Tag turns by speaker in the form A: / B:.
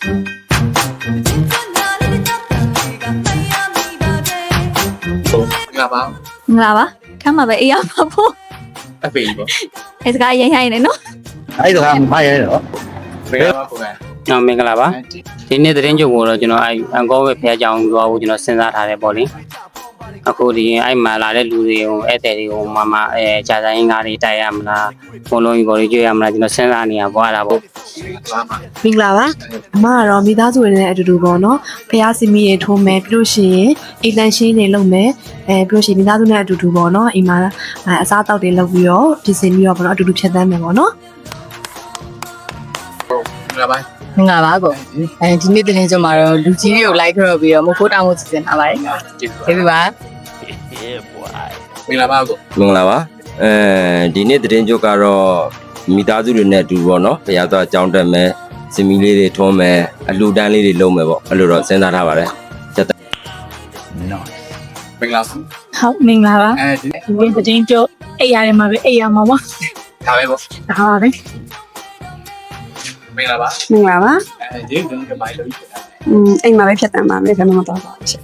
A: ငါပါ
B: ငါပါခမ်းမှာပဲအေးရမှာပေါ့
A: အဖေပေါ့
B: အဲစကားရိုင်းရိုင်းနေနော်
C: အဲ့ဒါကမရတော့
A: ဘယ်မှာပုံစံ
D: မင်္ဂလာပါဒီနေ့သတင်းကြိုကိုတော့ကျွန်တော်အန်ကောဝဲဖះကြောင်သွားဖို့ကျွန်တော်စဉ်းစားထားတယ်ပေါ့လေအခုဒီအဲ့မှာလာတဲ့လူတွေကိုဧည့်သည်တွေကိုမကြာဆိုင်ငါးတွေတိုက်ရမလားဘုံလုံးကြီးပေါ်လေးကြွရမလားကျွန်တော်စဉ်းစားနေရပေါ့အဲ့ဒါပေါ့
A: သွားမှာ
E: မင်္ဂလာပါအမကတော့မိသားစုတွေနဲ့အတူတူပေါ့နော်ဖះစီမီရေထိုးမယ်ပြီးလို့ရှိရင်အိမ်တန်ရှင်းတွေလုပ်မယ်ပြီးလို့ရှိရင်မိသားစုနဲ့အတူတူပေါ့နော်အိမ်မှာအစားအသောက်တွေလုပ်ပြီးတော့ပြင်ဆင်ပြီးတော့ပေါ့နော်အတူတူဖြတ်သန်းမယ်ပေါ့နော်
A: ငါပါ
F: ငါပါကောဒီနေ့တင်နေကြမှာတော့လူကြီးတွေကိုလိုက်ခေါ်ပြီးတော့မခိုးတောင်းဖို့စီစဉ်ထားပါတယ်ကျေးဇူးပါ
A: မင်္ဂလာပါကို
G: မင်္ဂလာပါဒီနေ့သတင်းကြိုကတော့မိသားစုတွေနဲ့အတူပေါ့နော်ဘုရားသွားကြောင်းတက်မယ်စင်မီလေးတွေထုံးမယ်အလှူဒန်းလေးတွေလုပ်မယ်ပေါ့အဲ့လိုတော့စဉ်းစားထားပါတယ်
A: မင်္ဂလာပါ
B: ဟုတ်မင်္ဂလာပါ
A: အဲဒီ
B: ဒီသတင်းကြိုအေးရတယ်မှာပဲအေးရမှာပေါ့
A: ဒါပဲပေါ့
B: ဒါပါပဲ
A: မင်္ဂလာပါ
E: မင်္ဂလာပါ
A: အဲဒီကမိုင်းလို့
E: အိမ်မှာပဲဖြတ်သန်းပါမယ်ခဏမတော်ပါဘူးရှင်